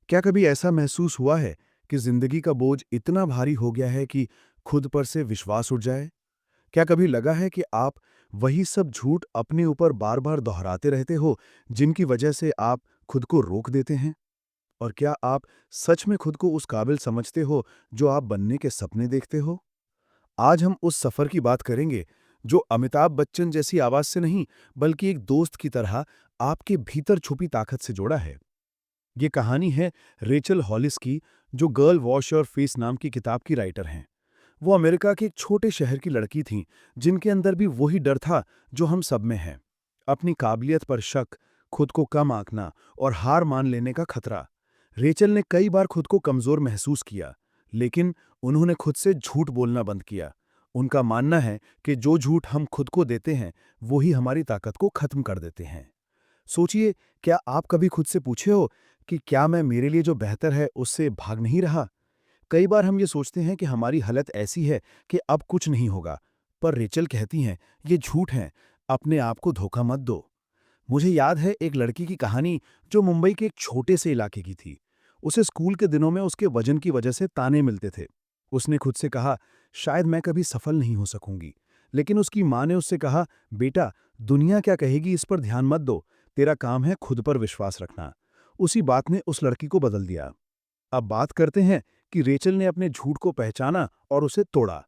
क्या कभी ऐसा महसूस हुआ है कि जिंदगी का बोझ इतना भारी हो गया है कि खुद पर से विश्वास उठ जाए? क्या कभी लगा है कि आप वही सब झूठ अपने ऊपर बार-बार दोहराते रहते हो, जिनकी वजह से आप खुद को रोक देते हैं? और क्या आप सच में खुद को उस काबिल समझते हो, जो आप बनने के सपने देखते हो? आज हम उस सफर की बात करेंगे, जो अमिताभ बच्चन जैसी आवाज से नहीं, बल्कि एक दोस्त की तरह आपके भीतर छुपी ताकत से जोड़ा है। ये कहानी है रेचल हॉलिस की, जो गर्ल वॉश योर फेस नाम की किताब की राइटर हैं। वो अमेरिका के एक छोटे शहर की लड़की थीं, जिनके अंदर भी वही डर था जो हम सब में है। अपनी काबिलियत पर शक, खुद को कम आंकना और हार मान लेने का खतरा। रेचल ने कई बार खुद को कमजोर महसूस किया, लेकिन उन्होंने खुद से झूठ बोलना बंद किया। उनका मानना है कि जो झूठ हम खुद को देते हैं, वही हमारी ताकत को खत्म कर देते हैं। सोचिए, क्या आप कभी खुद से पूछे हो कि क्या मैं मेरे लिए जो बेहतर है उससे भाग नहीं रहा? कई बार हम ये सोचते हैं कि हमारी हालत ऐसी है कि अब कुछ नहीं होगा, पर रेचल कहती हैं, ये झूठ है, अपने आप को धोखा मत दो। मुझे याद है एक लड़की की कहानी, जो मुंबई के एक छोटे से इलाके की थी। उसे स्कूल के दिनों में उसके वजन की वजह से ताने मिलते थे। उसने खुद से कहा, शायद मैं कभी सफल नहीं हो सकूंगी। लेकिन उसकी माँ ने उससे कहा, बेटा, दुनिया क्या कहेगी इस पर ध्यान मत दो, तेरा काम है खुद पर विश्वास रखना। उसी बात ने उस लड़की को बदल दिया। अब बात करते हैं कि रेचल ने अपने झूठ को पहचाना और उसे तोड़ा।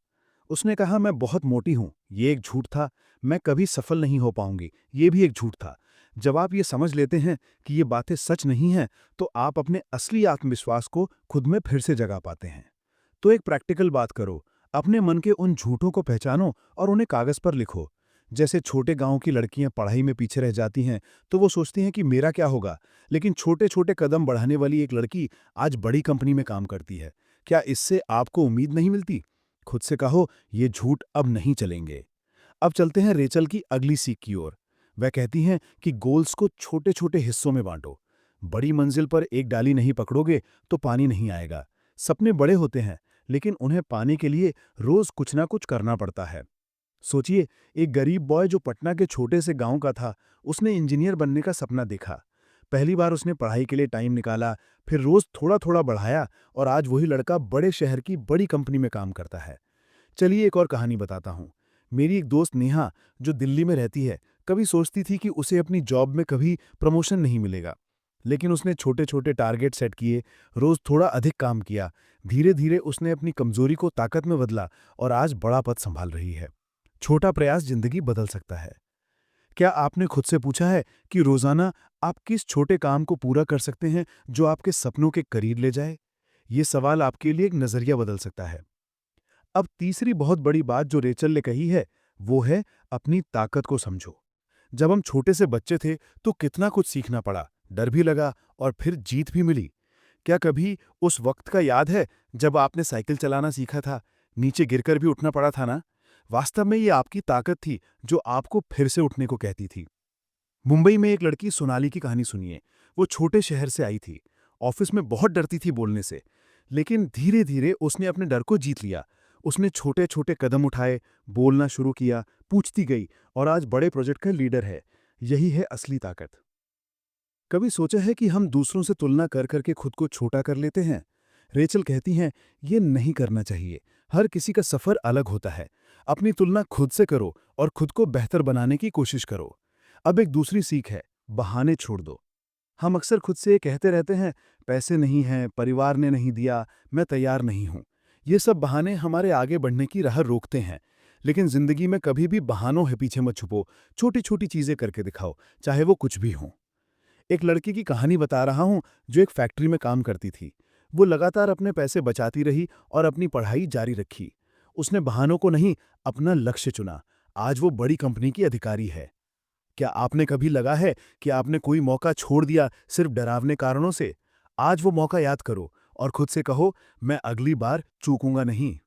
उसने कहा, मैं बहुत मोटी हूं, ये एक झूठ था। मैं कभी सफल नहीं हो पाऊंगी, ये भी एक झूठ था। जब आप ये समझ लेते हैं कि ये बातें सच नहीं हैं, तो आप अपने असली आत्मविश्वास को खुद में फिर से जगा पाते हैं। तो एक प्रैक्टिकल बात करो, अपने मन के उन झूठों को पहचानो और उन्हें कागज पर लिखो। जैसे छोटे गांव की लड़कियां पढ़ाई में पीछे रह जाती हैं, तो वो सोचती हैं कि मेरा क्या होगा। लेकिन छोटे छोटे कदम बढ़ाने वाली एक लड़की आज बड़ी कंपनी में काम करती है। क्या इससे आपको उम्मीद नहीं मिलती? खुद से कहो, ये झूठ अब नहीं चलेंगे। अब चलते हैं रेचल की अगली सीख की ओर। वह कहती हैं कि गोल्स को छोटे छोटे हिस्सों में बांटो। बड़ी मंजिल पर एक डाली नहीं पकड़ोगे तो पानी नहीं आएगा। सपने बड़े होते हैं, लेकिन उन्हें पाने के लिए रोज कुछ ना कुछ करना पड़ता है। सोचिए, एक गरीब बॉय जो पटना के छोटे से गांव का था, उसने इंजीनियर बनने का सपना देखा। पहली बार उसने पढ़ाई के लिए टाइम निकाला, फिर रोज थोड़ा थोड़ा बढ़ाया, और आज वही लड़का बड़े शहर की बड़ी कंपनी में काम करता है। चलिए एक और कहानी बताता हूँ। मेरी एक दोस्त नेहा, जो दिल्ली में रहती है, कभी सोचती थी कि उसे अपनी जॉब में कभी प्रमोशन नहीं मिलेगा। लेकिन उसने छोटे छोटे टारगेट सेट किए, रोज थोड़ा अधिक काम किया। धीरे धीरे उसने अपनी कमजोरी को ताकत में बदला और आज बड़ा पद संभाल रही है। छोटा प्रयास जिंदगी बदल सकता है। क्या आपने खुद से पूछा है कि रोजाना आप किस छोटे काम को पूरा कर सकते हैं, जो आपके सपनों के करीब ले जाए? ये सवाल आपके लिए एक नजरिया बदल सकता है। अब तीसरी बहुत बड़ी बात जो रेचल ने कही है, वो है अपनी ताकत को समझो। जब हम छोटे से बच्चे थे, तो कितना कुछ सीखना पड़ा, डर भी लगा और फिर जीत भी मिली। क्या कभी उस वक्त का याद है जब आपने साइकिल चलाना सीखा था? नीचे गिरकर भी उठना पड़ा था ना? वास्तव में ये आपकी ताकत थी, जो आपको फिर से उठने को कहती थी। मुंबई में एक लड़की सोनाली की कहानी सुनिए। वो छोटे शहर से आई थी। ऑफिस में बहुत डरती थी बोलने से, लेकिन धीरे धीरे उसने अपने डर को जीत लिया। उसने छोटे छोटे कदम उठाए, बोलना शुरू किया, पूछती गई, और आज बड़े प्रोजेक्ट का लीडर है। यही है असली ताकत। कभी सोचा है कि हम दूसरों से तुलना कर करके खुद को छोटा कर लेते हैं? रेचल कहती हैं, ये नहीं करना चाहिए। हर किसी का सफर अलग होता है। अपनी तुलना खुद से करो और खुद को बेहतर बनाने की कोशिश करो। अब एक दूसरी सीख है, बहाने छोड़ दो। हम अक्सर खुद से ये कहते रहते हैं, पैसे नहीं हैं, परिवार ने नहीं दिया, मैं तैयार नहीं हूं। ये सब बहाने हमारे आगे बढ़ने की राह रोकते हैं। लेकिन जिंदगी में कभी भी बहानों के पीछे मत छुपो। छोटी छोटी चीजें करके दिखाओ, चाहे वो कुछ भी हो। एक लड़की की कहानी बता रहा हूँ, जो एक फैक्ट्री में काम करती थी। वो लगातार अपने पैसे बचाती रही और अपनी पढ़ाई जारी रखी। उसने बहानों को नहीं, अपना लक्ष्य चुना। आज वो बड़ी कंपनी की अधिकारी है। क्या आपने कभी लगा है कि आपने कोई मौका छोड़ दिया सिर्फ डरावने कारणों से? आज वो मौका याद करो और खुद से कहो, मैं अगली बार चूकूंगा नहीं।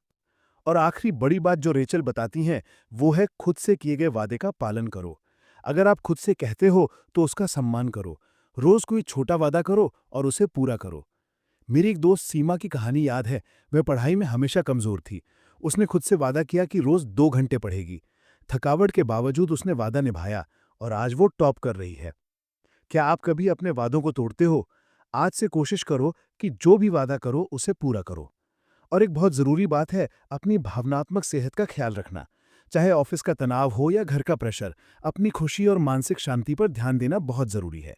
और आखिरी बड़ी बात जो रेचल बताती हैं, वो है खुद से किए गए वादे का पालन करो। अगर आप खुद से कहते हो, तो उसका सम्मान करो। रोज कोई छोटा वादा करो और उसे पूरा करो। मेरी एक दोस्त सीमा की कहानी याद है। वह पढ़ाई में हमेशा कमजोर थी। उसने खुद से वादा किया कि रोज 2 घंटे पढ़ेगी। थकावट के बावजूद उसने वादा निभाया और आज वो टॉप कर रही है। क्या आप कभी अपने वादों को तोड़ते हो? आज से कोशिश करो कि जो भी वादा करो उसे पूरा करो। और एक बहुत ज़रूरी बात है अपनी भावनात्मक सेहत का ख्याल रखना। चाहे ऑफिस का तनाव हो या घर का प्रेशर, अपनी खुशी और मानसिक शांति पर ध्यान देना बहुत ज़रूरी है।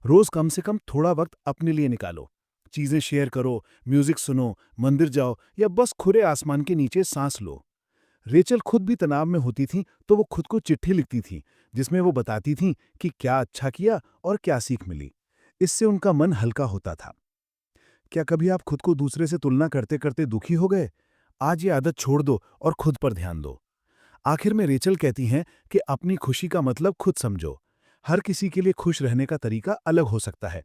रोज़ कम से कम थोड़ा वक्त अपने लिए निकालो। चीज़ें शेयर करो, म्यूज़िक सुनो, मंदिर जाओ या बस खुले आसमान के नीचे सांस लो। रेचल खुद भी तनाव में होती थी तो वो खुद को चिट्ठी लिखती थी जिसमें वो बताती थी कि क्या अच्छा किया और क्या सीख मिली। इससे उनका मन हल्का होता था। क्या कभी आप खुद को दूसरे से तुलना करते करते दुखी हो गए? आज ये आदत छोड़ दो और खुद पर ध्यान दो। आखिर में रेचल कहती हैं कि अपनी खुशी का मतलब खुद समझो। हर किसी के लिए खुश रहने का तरीका अलग हो सकता है।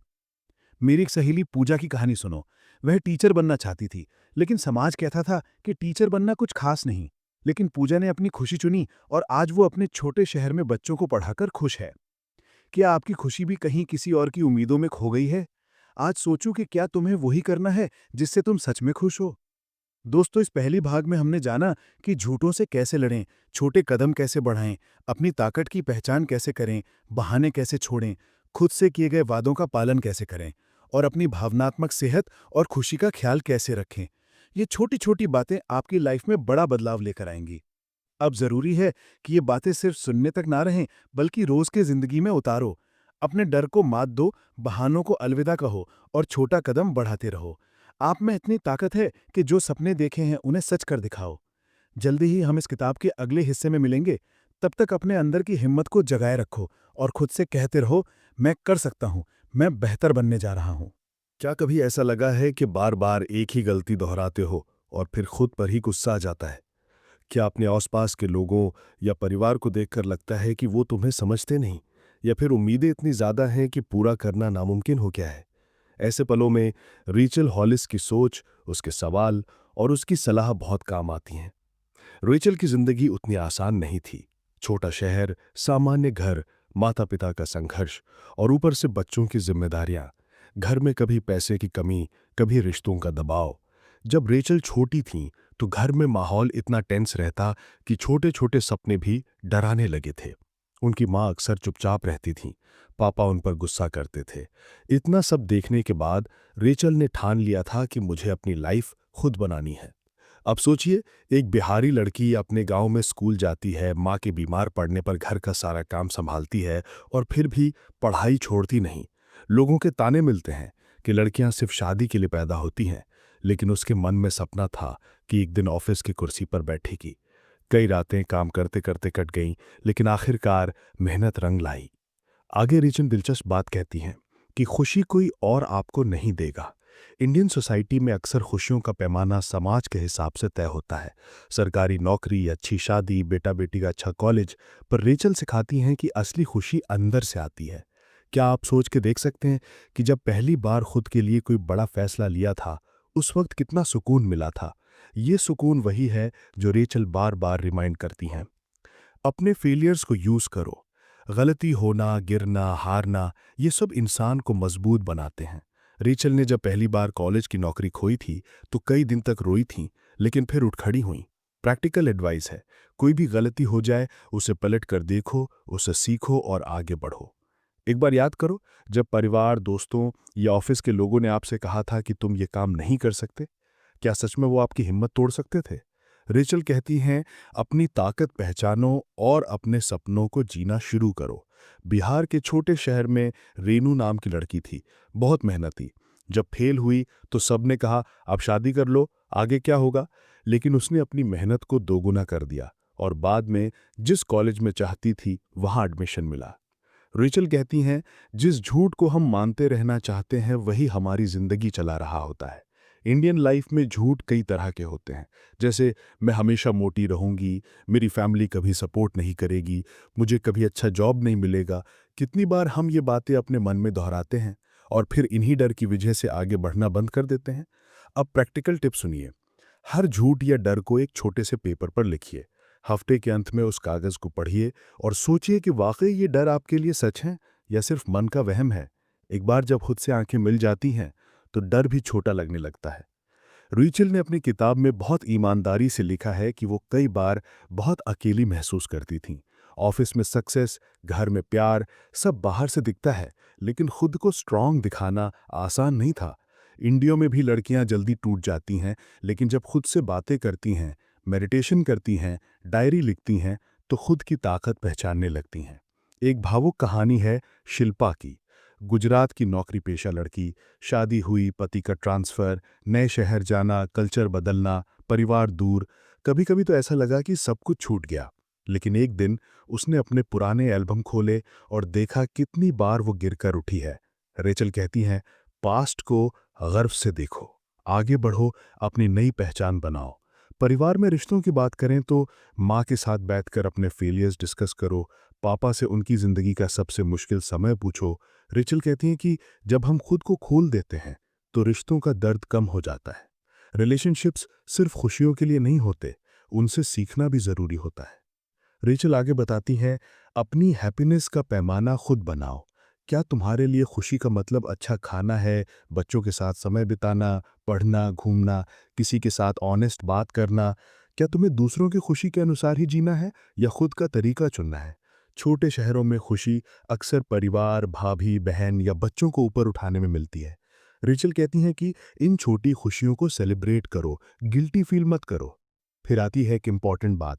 मेरी एक सहेली पूजा की कहानी सुनो। वह टीचर बनना चाहती थी, लेकिन समाज कहता था कि टीचर बनना कुछ खास नहीं। लेकिन पूजा ने अपनी खुशी चुनी और आज वो अपने छोटे शहर में बच्चों को पढ़ाकर खुश है। क्या आपकी खुशी भी कहीं किसी और की उम्मीदों में खो गई है? आज सोचो कि क्या तुम्हें वही करना है जिससे तुम सच में खुश हो। दोस्तों, इस पहली भाग में हमने जाना कि झूठों से कैसे लड़ें, छोटे कदम कैसे बढ़ाएं, अपनी ताकत की पहचान कैसे करें, बहाने कैसे छोड़ें, खुद से किए गए वादों का पालन कैसे करें और अपनी भावनात्मक सेहत और खुशी का ख्याल कैसे रखें। ये छोटी छोटी बातें आपकी लाइफ में बड़ा बदलाव लेकर आएंगी। अब जरूरी है कि ये बातें सिर्फ सुनने तक ना रहें, बल्कि रोज के जिंदगी में उतारो। अपने डर को मात दो, बहानों को अलविदा कहो और छोटा कदम बढ़ाते रहो। आप में इतनी ताकत है कि जो सपने देखे हैं उन्हें सच कर दिखाओ। जल्दी ही हम इस किताब के अगले हिस्से में मिलेंगे। तब तक अपने अंदर की हिम्मत को जगाए रखो और खुद से कहते रहो, मैं कर सकता हूँ, मैं बेहतर बनने जा रहा हूँ। क्या कभी ऐसा लगा है कि बार बार एक ही गलती दोहराते हो और फिर खुद पर ही गुस्सा आ जाता है? क्या अपने आसपास के लोगों या परिवार को देखकर लगता है कि वो तुम्हें समझते नहीं, या फिर उम्मीदें इतनी ज्यादा हैं कि पूरा करना नामुमकिन हो गया है? ऐसे पलों में रीचल हॉलिस की सोच, उसके सवाल और उसकी सलाह बहुत काम आती हैं। रेचल की जिंदगी उतनी आसान नहीं थी। छोटा शहर, सामान्य घर, माता पिता का संघर्ष और ऊपर से बच्चों की जिम्मेदारियां। घर में कभी पैसे की कमी, कभी रिश्तों का दबाव। जब रेचल छोटी थी तो घर में माहौल इतना टेंस रहता कि छोटे छोटे सपने भी डराने लगे थे। उनकी माँ अक्सर चुपचाप रहती थीं, पापा उन पर गुस्सा करते थे। इतना सब देखने के बाद रेचल ने ठान लिया था कि मुझे अपनी लाइफ खुद बनानी है। अब सोचिए, एक बिहारी लड़की अपने गांव में स्कूल जाती है, माँ के बीमार पड़ने पर घर का सारा काम संभालती है और फिर भी पढ़ाई छोड़ती नहीं। लोगों के ताने मिलते हैं कि लड़कियां सिर्फ शादी के लिए पैदा होती हैं, लेकिन उसके मन में सपना था कि एक दिन ऑफिस की कुर्सी पर बैठेगी। कई रातें काम करते करते कट गईं, लेकिन आखिरकार मेहनत रंग लाई। आगे रीचन दिलचस्प बात कहती हैं कि खुशी कोई और आपको नहीं देगा। इंडियन सोसाइटी में अक्सर खुशियों का पैमाना समाज के हिसाब से तय होता है। सरकारी नौकरी, अच्छी शादी, बेटा बेटी का अच्छा कॉलेज। पर रेचल सिखाती हैं कि असली खुशी अंदर से आती है। क्या आप सोच के देख सकते हैं कि जब पहली बार खुद के लिए कोई बड़ा फैसला लिया था, उस वक्त कितना सुकून मिला था? ये सुकून वही है जो रेचल बार बार रिमाइंड करती हैं। अपने फेलियर्स को यूज करो। गलती होना, गिरना, हारना, ये सब इंसान को मजबूत बनाते हैं। रेचल ने जब पहली बार कॉलेज की नौकरी खोई थी तो कई दिन तक रोई थी, लेकिन फिर उठ खड़ी हुई। प्रैक्टिकल एडवाइस है, कोई भी गलती हो जाए उसे पलट कर देखो, उसे सीखो और आगे बढ़ो। एक बार याद करो, जब परिवार, दोस्तों या ऑफिस के लोगों ने आपसे कहा था कि तुम ये काम नहीं कर सकते, क्या सच में वो आपकी हिम्मत तोड़ सकते थे? रेचल कहती हैं, अपनी ताकत पहचानो और अपने सपनों को जीना शुरू करो। बिहार के छोटे शहर में रेनू नाम की लड़की थी, बहुत मेहनती। जब फेल हुई तो सबने कहा, अब शादी कर लो, आगे क्या होगा? लेकिन उसने अपनी मेहनत को दोगुना कर दिया और बाद में जिस कॉलेज में चाहती थी वहां एडमिशन मिला। रेचल कहती हैं, जिस झूठ को हम मानते रहना चाहते हैं वही हमारी जिंदगी चला रहा होता है। इंडियन लाइफ में झूठ कई तरह के होते हैं, जैसे मैं हमेशा मोटी रहूंगी, मेरी फैमिली कभी सपोर्ट नहीं करेगी, मुझे कभी अच्छा जॉब नहीं मिलेगा। कितनी बार हम ये बातें अपने मन में दोहराते हैं और फिर इन्हीं डर की वजह से आगे बढ़ना बंद कर देते हैं। अब प्रैक्टिकल टिप सुनिए। हर झूठ या डर को एक छोटे से पेपर पर लिखिए। हफ्ते के अंत में उस कागज को पढ़िए और सोचिए कि वाकई ये डर आपके लिए सच है या सिर्फ मन का वहम है। एक बार जब खुद से आंखें मिल जाती हैं तो डर भी छोटा लगने लगता है। रीचल ने अपनी किताब में बहुत ईमानदारी से लिखा है कि वो कई बार बहुत अकेली महसूस करती थीं ऑफिस में सक्सेस, घर में प्यार, सब बाहर से दिखता है, लेकिन खुद को स्ट्रांग दिखाना आसान नहीं था। इंडिया में भी लड़कियां जल्दी टूट जाती हैं, लेकिन जब खुद से बातें करती हैं, मेडिटेशन करती हैं, डायरी लिखती हैं, तो खुद की ताकत पहचानने लगती हैं। एक भावुक कहानी है शिल्पा की। गुजरात की नौकरी पेशा लड़की, शादी हुई, पति का ट्रांसफ़र, नए शहर जाना, कल्चर बदलना, परिवार दूर। कभी कभी तो ऐसा लगा कि सब कुछ छूट गया। लेकिन एक दिन उसने अपने पुराने एल्बम खोले और देखा कितनी बार वो गिरकर उठी है। रेचल कहती हैं, पास्ट को गर्व से देखो, आगे बढ़ो, अपनी नई पहचान बनाओ। परिवार में रिश्तों की बात करें तो माँ के साथ बैठकर अपने फेलियर्स डिस्कस करो, पापा से उनकी ज़िंदगी का सबसे मुश्किल समय पूछो। रेचल कहती हैं कि जब हम खुद को खोल देते हैं तो रिश्तों का दर्द कम हो जाता है। रिलेशनशिप्स सिर्फ खुशियों के लिए नहीं होते, उनसे सीखना भी ज़रूरी होता है। रेचल आगे बताती हैं, अपनी हैप्पीनेस का पैमाना खुद बनाओ। क्या तुम्हारे लिए खुशी का मतलब अच्छा खाना है, बच्चों के साथ समय बिताना, पढ़ना, घूमना, किसी के साथ ऑनेस्ट बात करना? क्या तुम्हें दूसरों की खुशी के अनुसार ही जीना है या खुद का तरीका चुनना है? छोटे शहरों में खुशी अक्सर परिवार, भाभी, बहन या बच्चों को ऊपर उठाने में मिलती है। रेचल कहती हैं कि इन छोटी खुशियों को सेलिब्रेट करो, गिल्टी फील मत करो। फिर आती है एक इम्पॉर्टेंट बात,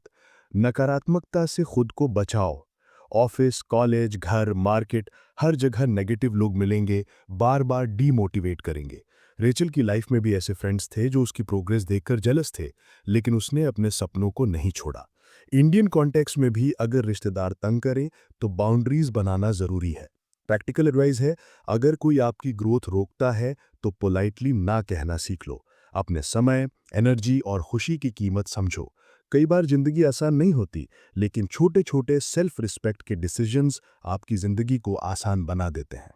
नकारात्मकता से खुद को बचाओ। ऑफिस, कॉलेज, घर, मार्केट, हर जगह नेगेटिव लोग मिलेंगे, बार बार डीमोटिवेट करेंगे। रेचल की लाइफ में भी ऐसे फ्रेंड्स थे जो उसकी प्रोग्रेस देखकर जेलस थे, लेकिन उसने अपने सपनों को नहीं छोड़ा। इंडियन कॉन्टेक्स्ट में भी अगर रिश्तेदार तंग करें तो बाउंड्रीज बनाना जरूरी है। प्रैक्टिकल एडवाइस है, अगर कोई आपकी ग्रोथ रोकता है तो पोलाइटली ना कहना सीख लो। अपने समय, एनर्जी और खुशी की कीमत समझो। कई बार जिंदगी आसान नहीं होती, लेकिन छोटे छोटे सेल्फ रिस्पेक्ट के डिसीजंस आपकी जिंदगी को आसान बना देते हैं।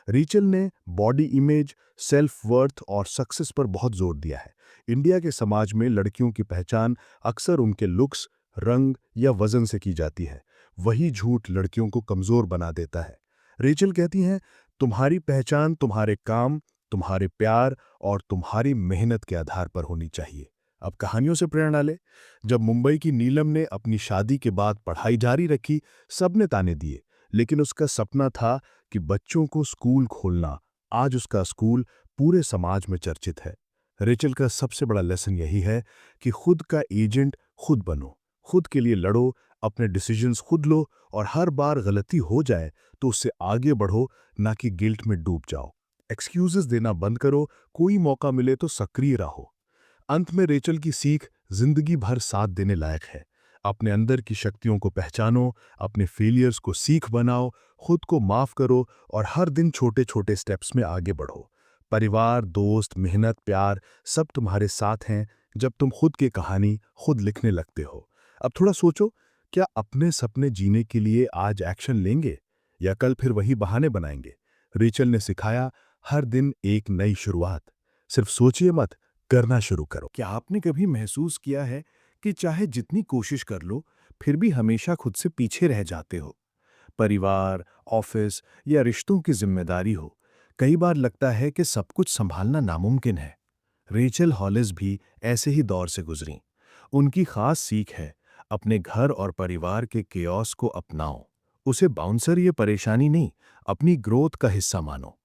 रीचल ने बॉडी इमेज, सेल्फ वर्थ और सक्सेस पर बहुत जोर दिया है। इंडिया के समाज में लड़कियों की पहचान अक्सर उनके लुक्स, रंग या वजन से की जाती है। वही झूठ लड़कियों को कमजोर बना देता है। रीचल कहती हैं, तुम्हारी पहचान तुम्हारे काम, तुम्हारे प्यार और तुम्हारी मेहनत के आधार पर होनी चाहिए। अब कहानियों से प्रेरणा ले। जब मुंबई की नीलम ने अपनी शादी के बाद पढ़ाई जारी रखी, सबने ताने दिए, लेकिन उसका सपना था कि बच्चों को स्कूल खोलना। आज उसका स्कूल पूरे समाज में चर्चित है। रेचल का सबसे बड़ा लेसन यही है कि खुद का एजेंट खुद बनो, खुद के लिए लड़ो, अपने डिसीजंस खुद लो और हर बार गलती हो जाए तो उससे आगे बढ़ो, ना कि गिल्ट में डूब जाओ। एक्सक्यूजेस देना बंद करो, कोई मौका मिले तो सक्रिय रहो। अंत में रेचल की सीख जिंदगी भर साथ देने लायक है। अपने अंदर की शक्तियों को पहचानो, अपने फेलियर्स को सीख बनाओ, खुद को माफ करो और हर दिन छोटे छोटे स्टेप्स में आगे बढ़ो। परिवार, दोस्त, मेहनत, प्यार सब तुम्हारे साथ हैं जब तुम खुद की कहानी खुद लिखने लगते हो। अब थोड़ा सोचो, क्या अपने सपने जीने के लिए आज एक्शन लेंगे या कल फिर वही बहाने बनाएंगे? रेचल ने सिखाया, हर दिन एक नई शुरुआत। सिर्फ सोचिए मत, करना शुरू करो। क्या आपने कभी महसूस किया है कि चाहे जितनी कोशिश कर लो, फिर भी हमेशा खुद से पीछे रह जाते हो? परिवार, ऑफिस या रिश्तों की जिम्मेदारी हो, कई बार लगता है कि सब कुछ संभालना नामुमकिन है। रेचल हॉलिस भी ऐसे ही दौर से गुजरीं। उनकी खास सीख है, अपने घर और परिवार के केओस को अपनाओ। उसे बाउंसर ये परेशानी नहीं, अपनी ग्रोथ का हिस्सा मानो।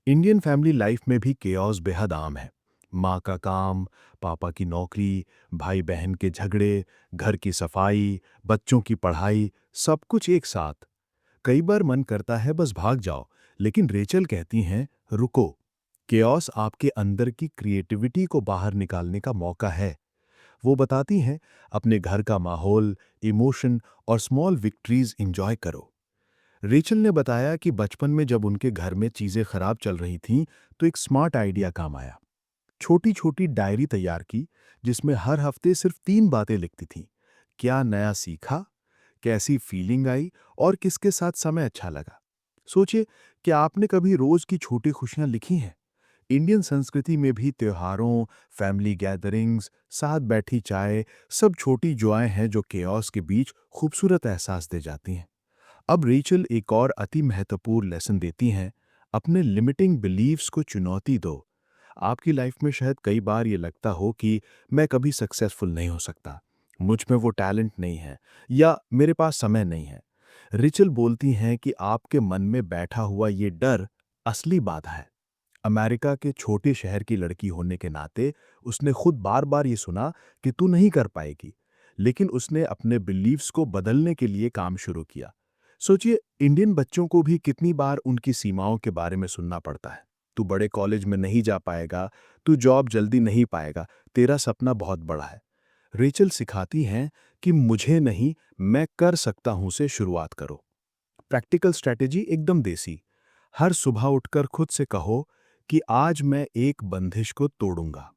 इंडियन फैमिली लाइफ में भी केओस बेहद आम है। माँ का काम, पापा की नौकरी, भाई बहन के झगड़े, घर की सफाई, बच्चों की पढ़ाई, सब कुछ एक साथ। कई बार मन करता है बस भाग जाओ, लेकिन रेचल कहती हैं, रुको। केओस आपके अंदर की क्रिएटिविटी को बाहर निकालने का मौका है। वो बताती हैं, अपने घर का माहौल, इमोशन और स्मॉल विक्ट्रीज एंजॉय करो। रेचल ने बताया कि बचपन में जब उनके घर में चीजें खराब चल रही थीं, तो एक स्मार्ट आइडिया काम आया। छोटी छोटी डायरी तैयार की, जिसमें हर हफ्ते सिर्फ 3 बातें लिखती थीं। क्या नया सीखा, कैसी फीलिंग आई और किसके साथ समय अच्छा लगा। सोचिए, क्या आपने कभी रोज की छोटी खुशियां लिखी हैं? इंडियन संस्कृति में भी त्योहारों, फैमिली गैदरिंग्स, साथ बैठी चाय, सब छोटी जॉय हैं जो केओस के बीच खूबसूरत एहसास दे जाती हैं। अब रेचल एक और अति महत्वपूर्ण लेसन देती हैं, अपने लिमिटिंग बिलीव्स को चुनौती दो। आपकी लाइफ में शायद कई बार ये लगता हो कि मैं कभी सक्सेसफुल नहीं हो सकता, मुझ में वो टैलेंट नहीं है या मेरे पास समय नहीं है। रिचल बोलती हैं कि आपके मन में बैठा हुआ ये डर असली बाधा है। अमेरिका के छोटे शहर की लड़की होने के नाते उसने खुद बार-बार ये सुना कि तू नहीं कर पाएगी। लेकिन उसने अपने बिलीव्स को बदलने के लिए काम शुरू किया। सोचिए, इंडियन बच्चों को भी कितनी बार उनकी सीमाओं के बारे में सुनना पड़ता है। तू बड़े कॉलेज में नहीं जा पाएगा, तू जॉब जल्दी नहीं पाएगा, तेरा सपना बहुत बड़ा है। रेचल सिखाती हैं कि मुझे नहीं, मैं कर सकता हूं से शुरुआत करो। प्रैक्टिकल स्ट्रैटेजी एकदम देसी। हर सुबह उठकर खुद से कहो कि आज मैं एक बंदिश को तोड़ूंगा।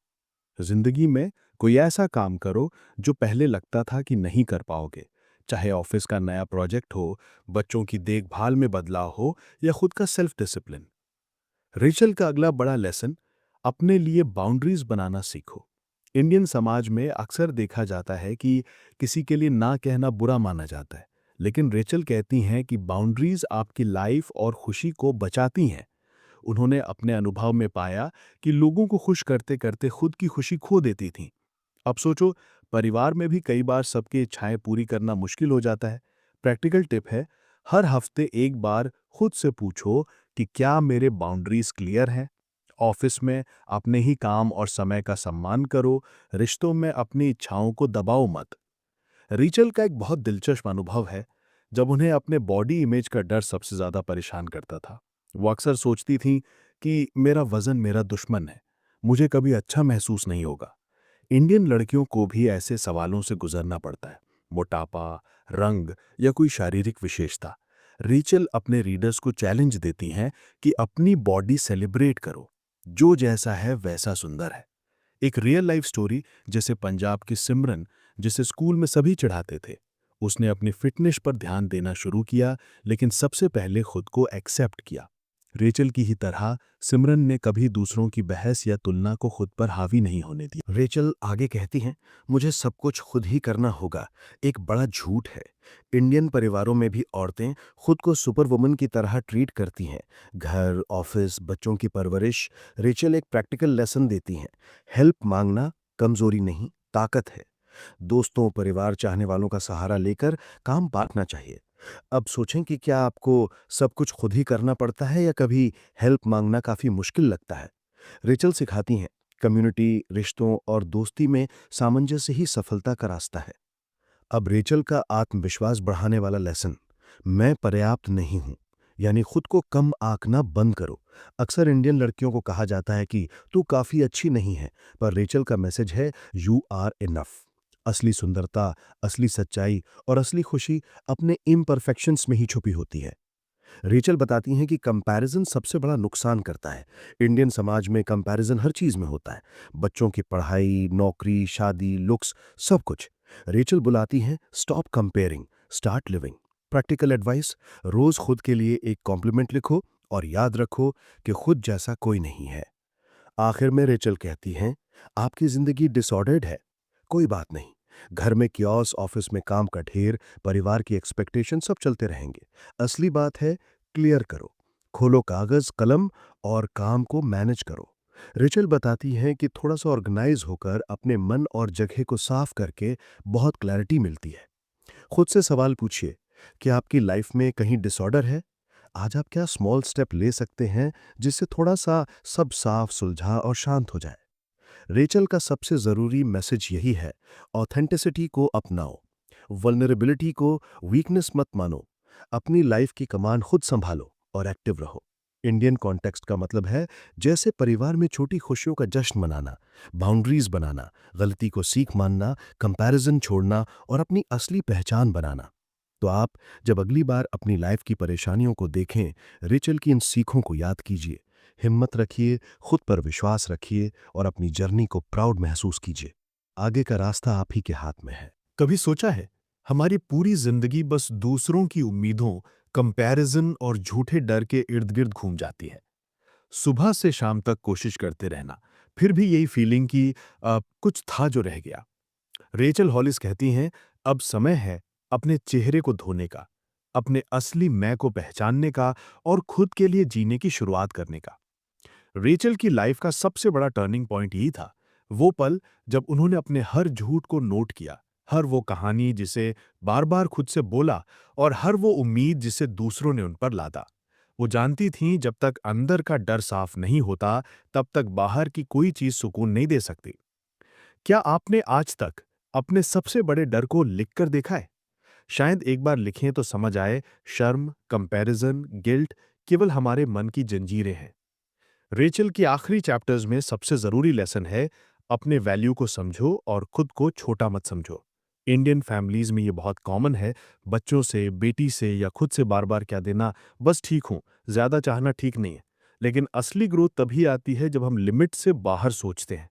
जिंदगी में कोई ऐसा काम करो जो पहले लगता था कि नहीं कर पाओगे। चाहे ऑफिस का नया प्रोजेक्ट हो, बच्चों की देखभाल में बदलाव हो या खुद का सेल्फ डिसिप्लिन। रेचल का अगला बड़ा लेसन, अपने लिए बाउंड्रीज बनाना सीखो। इंडियन समाज में अक्सर देखा जाता है कि किसी के लिए ना कहना बुरा माना जाता है, लेकिन रेचल कहती हैं कि बाउंड्रीज आपकी लाइफ और खुशी को बचाती हैं। उन्होंने अपने अनुभव में पाया कि लोगों को खुश करते करते खुद की खुशी खो देती थीं। अब सोचो, परिवार में भी कई बार सबकी इच्छाएं पूरी करना मुश्किल हो जाता है। प्रैक्टिकल टिप है, हर हफ्ते एक बार खुद से पूछो कि क्या मेरे बाउंड्रीज क्लियर हैं। ऑफिस में अपने ही काम और समय का सम्मान करो, रिश्तों में अपनी इच्छाओं को दबाओ मत। रीचल का एक बहुत दिलचस्प अनुभव है, जब उन्हें अपने बॉडी इमेज का डर सबसे ज्यादा परेशान करता था। वो अक्सर सोचती थीं कि मेरा वजन मेरा दुश्मन है, मुझे कभी अच्छा महसूस नहीं होगा। इंडियन लड़कियों को भी ऐसे सवालों से गुजरना पड़ता है। मोटापा, रंग या कोई शारीरिक विशेषता। रीचल अपने रीडर्स को चैलेंज देती हैं कि अपनी बॉडी सेलिब्रेट करो, जो जैसा है वैसा सुंदर है। एक रियल लाइफ स्टोरी, जैसे पंजाब की सिमरन, जिसे स्कूल में सभी चिढ़ाते थे। उसने अपनी फिटनेस पर ध्यान देना शुरू किया, लेकिन सबसे पहले खुद को एक्सेप्ट किया। रेचल की ही तरह सिमरन ने कभी दूसरों की बहस या तुलना को खुद पर हावी नहीं होने दिया। रेचल आगे कहती हैं, मुझे सब कुछ खुद ही करना होगा, एक बड़ा झूठ है। इंडियन परिवारों में भी औरतें खुद को सुपर वुमन की तरह ट्रीट करती हैं। घर, ऑफिस, बच्चों की परवरिश। रेचल एक प्रैक्टिकल लेसन देती हैं, हेल्प मांगना कमजोरी नहीं, ताकत है। दोस्तों, परिवार, चाहने वालों का सहारा लेकर काम बांटना चाहिए। अब सोचें कि क्या आपको सब कुछ खुद ही करना पड़ता है या कभी हेल्प मांगना काफी मुश्किल लगता है। रेचल सिखाती हैं, कम्युनिटी, रिश्तों और दोस्ती में सामंजस्य ही सफलता का रास्ता है। अब रेचल का आत्मविश्वास बढ़ाने वाला लेसन, मैं पर्याप्त नहीं हूं, यानी खुद को कम आंकना बंद करो। अक्सर इंडियन लड़कियों को कहा जाता है कि तू काफी अच्छी नहीं है, पर रेचल का मैसेज है, यू आर इनफ। असली सुंदरता, असली सच्चाई और असली खुशी अपने इम्परफेक्शंस में ही छुपी होती है। रेचल बताती हैं कि कंपैरिजन सबसे बड़ा नुकसान करता है। इंडियन समाज में कंपैरिजन हर चीज में होता है, बच्चों की पढ़ाई, नौकरी, शादी, लुक्स, सब कुछ। रेचल बुलाती हैं, stop comparing, start living. Practical advice, रोज खुद के लिए एक कॉम्प्लीमेंट लिखो और याद रखो कि खुद जैसा कोई नहीं है। आखिर में रेचल कहती हैं, आपकी जिंदगी डिसऑर्डर्ड है, कोई बात नहीं। घर में कियोस, ऑफिस में काम का ढेर, परिवार की एक्सपेक्टेशन, सब चलते रहेंगे। असली बात है, क्लियर करो, खोलो कागज कलम और काम को मैनेज करो। रेचल बताती हैं कि थोड़ा सा ऑर्गेनाइज होकर अपने मन और जगह को साफ करके बहुत क्लैरिटी मिलती है। खुद से सवाल पूछिए, कि आपकी लाइफ में कहीं डिसऑर्डर है? आज आप क्या स्मॉल स्टेप ले सकते हैं जिससे थोड़ा सा सब साफ, सुलझा और शांत हो जाए। रेचल का सबसे जरूरी मैसेज यही है, ऑथेंटिसिटी को अपनाओ, वल्नरेबिलिटी को वीकनेस मत मानो, अपनी लाइफ की कमान खुद संभालो और एक्टिव रहो। इंडियन कॉन्टेक्स्ट का मतलब है, जैसे परिवार में छोटी खुशियों का जश्न मनाना, बाउंड्रीज बनाना, गलती को सीख मानना, कंपैरिजन छोड़ना और अपनी असली पहचान बनाना। तो आप जब अगली बार अपनी लाइफ की परेशानियों को देखें, रेचल की इन सीखों को याद कीजिए। हिम्मत रखिए, खुद पर विश्वास रखिए और अपनी जर्नी को प्राउड महसूस कीजिए। आगे का रास्ता आप ही के हाथ में है। कभी सोचा है, हमारी पूरी जिंदगी बस दूसरों की उम्मीदों, कंपैरिजन और झूठे डर के इर्द गिर्द घूम जाती है। सुबह से शाम तक कोशिश करते रहना, फिर भी यही फीलिंग कि कुछ था जो रह गया। रेचल हॉलिस कहती हैं, अब समय है अपने चेहरे को धोने का, अपने असली मैं को पहचानने का और खुद के लिए जीने की शुरुआत करने का। रेचल की लाइफ का सबसे बड़ा टर्निंग पॉइंट यही था, वो पल जब उन्होंने अपने हर झूठ को नोट किया, हर वो कहानी जिसे बार बार खुद से बोला और हर वो उम्मीद जिसे दूसरों ने उन पर लादा। वो जानती थीं जब तक अंदर का डर साफ नहीं होता, तब तक बाहर की कोई चीज सुकून नहीं दे सकती। क्या आपने आज तक अपने सबसे बड़े डर को लिखकर देखा है? शायद एक बार लिखें तो समझ आए, शर्म, कंपैरिजन, गिल्ट केवल हमारे मन की जंजीरें हैं। रेचल के आखिरी चैप्टर्स में सबसे जरूरी लेसन है, अपने वैल्यू को समझो और खुद को छोटा मत समझो। इंडियन फैमिलीज में ये बहुत कॉमन है, बच्चों से, बेटी से या खुद से बार बार क्या देना, बस ठीक हूं, ज्यादा चाहना ठीक नहीं है। लेकिन असली ग्रोथ तभी आती है जब हम लिमिट से बाहर सोचते हैं।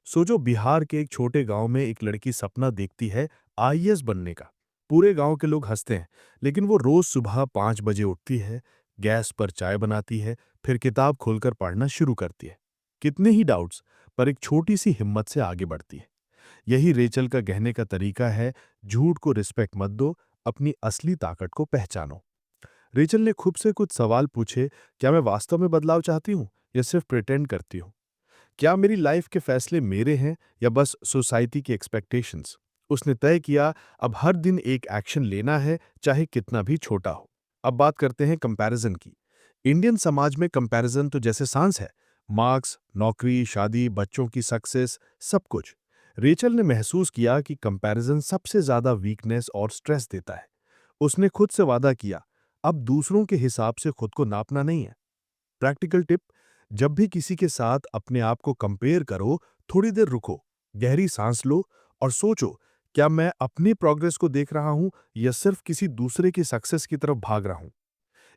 सोचो, बिहार के एक छोटे गांव में एक लड़की सपना देखती है आईएएस बनने का। पूरे गांव के लोग हंसते हैं, लेकिन वो रोज सुबह 5 बजे उठती है, गैस पर चाय बनाती है, फिर किताब खोलकर पढ़ना शुरू करती है। कितने ही डाउट्स, पर एक छोटी सी हिम्मत से आगे बढ़ती है। यही रेचल का कहने का तरीका है, झूठ को रिस्पेक्ट मत दो, अपनी असली ताकत को पहचानो। रेचल ने खुद से कुछ सवाल पूछे, क्या मैं वास्तव में बदलाव चाहती हूँ या सिर्फ प्रिटेंड करती हूँ? क्या मेरी लाइफ के फैसले मेरे हैं या बस सोसाइटी की एक्सपेक्टेशंस? उसने तय किया, अब हर दिन एक एक्शन लेना है, चाहे कितना भी छोटा हो। अब बात करते हैं कंपैरिजन की। इंडियन समाज में कंपैरिजन तो जैसे सांस है, मार्क्स, नौकरी, शादी, बच्चों की सक्सेस, सब कुछ। रेचल ने महसूस किया कि कंपैरिजन सबसे ज्यादा वीकनेस और स्ट्रेस देता है। उसने खुद से वादा किया, अब दूसरों के हिसाब से खुद को नापना नहीं है। प्रैक्टिकल टिप, जब भी किसी के साथ अपने आप को कंपेयर करो, थोड़ी देर रुको, गहरी सांस लो और सोचो, क्या मैं अपनी प्रोग्रेस को देख रहा हूं या सिर्फ किसी दूसरे की सक्सेस की तरफ भाग रहा हूं?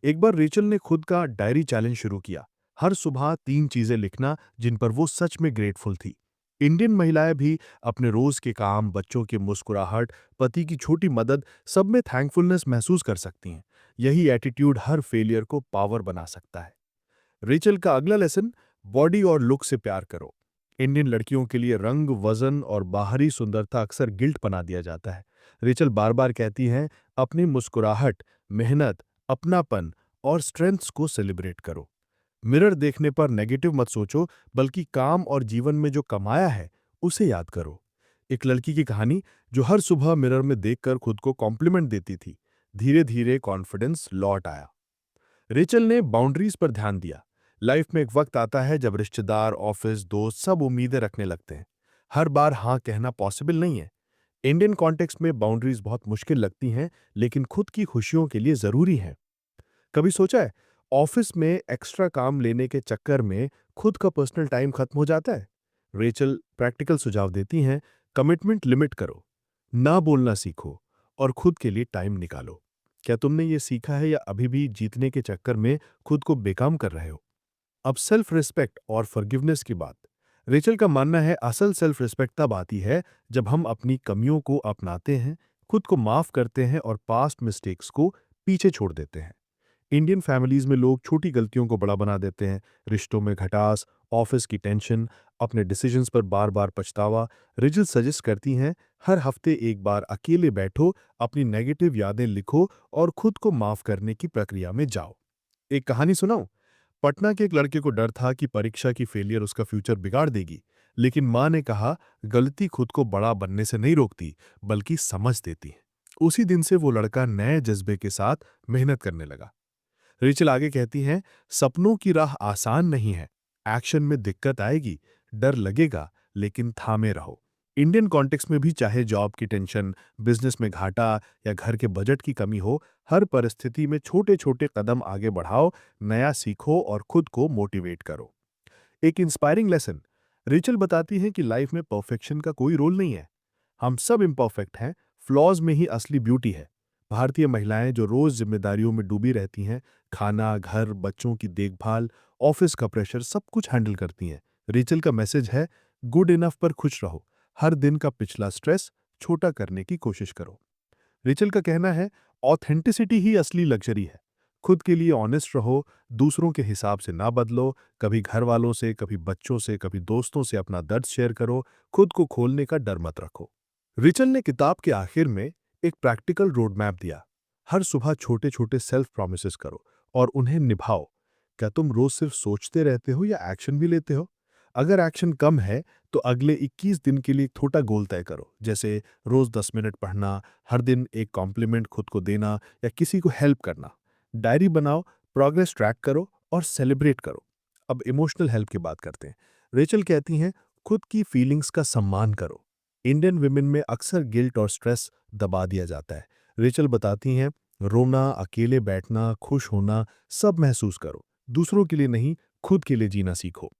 एक बार रेचल ने खुद का डायरी चैलेंज शुरू किया। हर सुबह 3 चीजें लिखना जिन पर वो सच में ग्रेटफुल थी। इंडियन महिलाएं भी अपने रोज के काम, बच्चों की मुस्कुराहट, पति की छोटी मदद, सब में थैंकफुलनेस महसूस कर सकती हैं। यही एटीट्यूड हर फेलियर को पावर बना सकता है। रेचल का अगला लेसन, बॉडी और लुक से प्यार करो। इंडियन लड़कियों के लिए रंग, वजन और बाहरी सुंदरता अक्सर गिल्ट बना दिया जाता है। रेचल बार बार कहती हैं, अपनी मुस्कुराहट, मेहनत, अपनापन और स्ट्रेंथ्स को सेलिब्रेट करो। मिरर देखने पर नेगेटिव मत सोचो, बल्कि काम और जीवन में जो कमाया है उसे याद करो। एक लड़की की कहानी, जो हर सुबह मिरर में देखकर खुद को कॉम्प्लीमेंट देती थी, धीरे धीरे कॉन्फिडेंस लौट आया। रेचल ने बाउंड्रीज पर ध्यान दिया। लाइफ में एक वक्त आता है जब रिश्तेदार, ऑफिस, दोस्त सब उम्मीदें रखने लगते हैं। हर बार हाँ कहना पॉसिबल नहीं है। इंडियन कॉन्टेक्स्ट में बाउंड्रीज बहुत मुश्किल लगती हैं, लेकिन खुद की खुशियों के लिए जरूरी हैं। कभी सोचा है, ऑफिस में एक्स्ट्रा काम लेने के चक्कर में खुद का पर्सनल टाइम खत्म हो जाता है? रेचल प्रैक्टिकल सुझाव देती हैं, कमिटमेंट लिमिट करो, ना बोलना सीखो और खुद के लिए टाइम निकालो। क्या तुमने ये सीखा है या अभी भी जीतने के चक्कर में खुद को बेकाम कर रहे हो? अब सेल्फ रिस्पेक्ट और फॉरगिवनेस की बात। रेचल का मानना है, असल सेल्फ रिस्पेक्ट तब आती है जब हम अपनी कमियों को अपनाते हैं, खुद को माफ करते हैं और पास्ट मिस्टेक्स को पीछे छोड़ देते हैं। इंडियन फैमिलीज में लोग छोटी गलतियों को बड़ा बना देते हैं। रिश्तों में खटास, ऑफिस की टेंशन, अपने डिसीजंस पर बार बार पछतावा। रिजल सजेस्ट करती हैं, हर हफ्ते एक बार अकेले बैठो, अपनी नेगेटिव यादें लिखो और खुद को माफ करने की प्रक्रिया में जाओ। एक कहानी सुनाऊं? पटना के एक लड़के को डर था कि परीक्षा की फेलियर उसका फ्यूचर बिगाड़ देगी, लेकिन माँ ने कहा, गलती खुद को बड़ा बनने से नहीं रोकती, बल्कि समझ देती है। उसी दिन से वो लड़का नए जज्बे के साथ मेहनत करने लगा। रेचल आगे कहती हैं, सपनों की राह आसान नहीं है, एक्शन में दिक्कत आएगी, डर लगेगा, लेकिन थामे रहो। इंडियन कॉन्टेक्स्ट में भी चाहे जॉब की टेंशन, बिजनेस में घाटा या घर के बजट की कमी हो, हर परिस्थिति में छोटे छोटे कदम आगे बढ़ाओ, नया सीखो और खुद को मोटिवेट करो। एक इंस्पायरिंग लेसन, रेचल बताती हैं कि लाइफ में परफेक्शन का कोई रोल नहीं है। हम सब इम्परफेक्ट हैं, फ्लॉज में ही असली ब्यूटी है। भारतीय महिलाएं जो रोज जिम्मेदारियों में डूबी रहती हैं, खाना, घर, बच्चों की देखभाल, ऑफिस का प्रेशर, सब कुछ हैंडल करती हैं। रेचल का मैसेज है, गुड इनफ पर खुश रहो, हर दिन का पिछला स्ट्रेस छोटा करने की कोशिश करो। रेचल का कहना है, ऑथेंटिसिटी ही असली लग्जरी है। खुद के लिए ऑनेस्ट रहो, दूसरों के हिसाब से ना बदलो, कभी घर वालों से, कभी बच्चों से, कभी दोस्तों से अपना दर्द शेयर करो, खुद को खोलने का डर मत रखो। रिचल ने किताब के आखिर में एक प्रैक्टिकल रोड मैप दिया। हर सुबह छोटे छोटे सेल्फ प्रॉमिसेस करो और उन्हें निभाओ। क्या तुम रोज सिर्फ सोचते रहते हो या एक्शन भी लेते हो? अगर एक्शन कम है, तो अगले 21 दिन के लिए एक छोटा गोल तय करो, जैसे रोज 10 मिनट पढ़ना, हर दिन एक कॉम्प्लीमेंट खुद को देना या किसी को हेल्प करना। डायरी बनाओ, प्रोग्रेस ट्रैक करो और सेलिब्रेट करो। अब इमोशनल हेल्प की बात करते हैं। रेचल कहती हैं, खुद की फीलिंग्स का सम्मान करो। इंडियन विमेन में अक्सर गिल्ट और स्ट्रेस दबा दिया जाता है। रेचल बताती हैं, रोना, अकेले बैठना, खुश होना, सब महसूस करो। दूसरों के लिए नहीं, खुद के लिए जीना सीखो।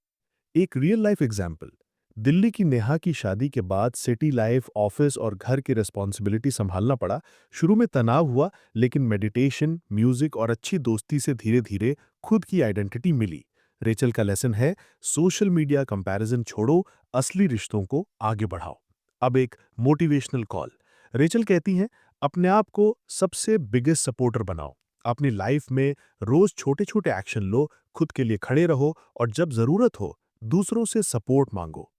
एक रियल लाइफ एग्जाम्पल। दिल्ली की नेहा की शादी के बाद सिटी लाइफ, ऑफिस और घर की रिस्पॉन्सिबिलिटी संभालना पड़ा। शुरू में तनाव हुआ, लेकिन मेडिटेशन, म्यूजिक और अच्छी दोस्ती से धीरे धीरे खुद की आइडेंटिटी मिली। रेचल का लेसन है, सोशल मीडिया कंपैरिजन छोड़ो, असली रिश्तों को आगे बढ़ाओ। अब एक मोटिवेशनल कॉल। रेचल कहती हैं, अपने आप को सबसे बिगेस्ट सपोर्टर बनाओ। अपनी लाइफ में रोज छोटे छोटे एक्शन लो, खुद के लिए खड़े रहो और जब जरूरत हो दूसरों से सपोर्ट मांगो।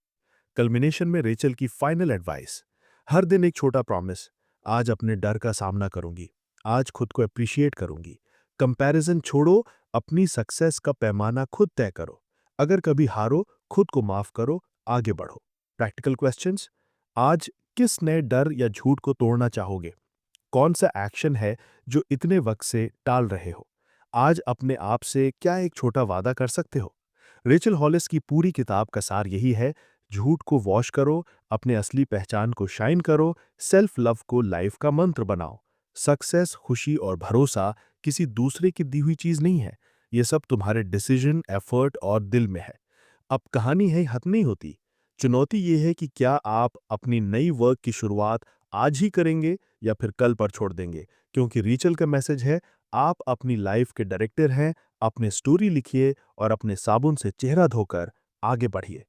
कल्मिनेशन में रेचल की फाइनल एडवाइस। हर दिन एक छोटा प्रॉमिस। आज अपने डर का सामना करूंगी। आज खुद को अप्रिशिएट करूंगी। कंपैरिजन छोड़ो, अपनी सक्सेस का पैमाना खुद तय करो। अगर कभी हारो, खुद को माफ करो, आगे बढ़ो। Practical questions. आज किस नए डर या झूठ को तोड़ना चाहोगे? कौन सा एक्शन है जो इतने वक्त से टाल रहे हो? आज अपने आप से क्या एक छोटा वादा कर सकते हो? रेचल हॉलिस की पूरी किताब का सार यही है, झूठ को वॉश करो, अपने असली पहचान को शाइन करो, सेल्फ लव को लाइफ का मंत्र बनाओ। सक्सेस, खुशी और भरोसा किसी दूसरे की दी हुई चीज नहीं है। ये सब तुम्हारे डिसीजन, एफर्ट और दिल में है। अब कहानी है खत्म नहीं होती। चुनौती ये है कि क्या आप अपनी नई वर्क की शुरुआत आज ही करेंगे या फिर कल पर छोड़ देंगे? क्योंकि रीचल का मैसेज है, आप अपनी लाइफ के डायरेक्टर हैं। अपने स्टोरी लिखिए और अपने साबुन से चेहरा धोकर आगे बढ़िए।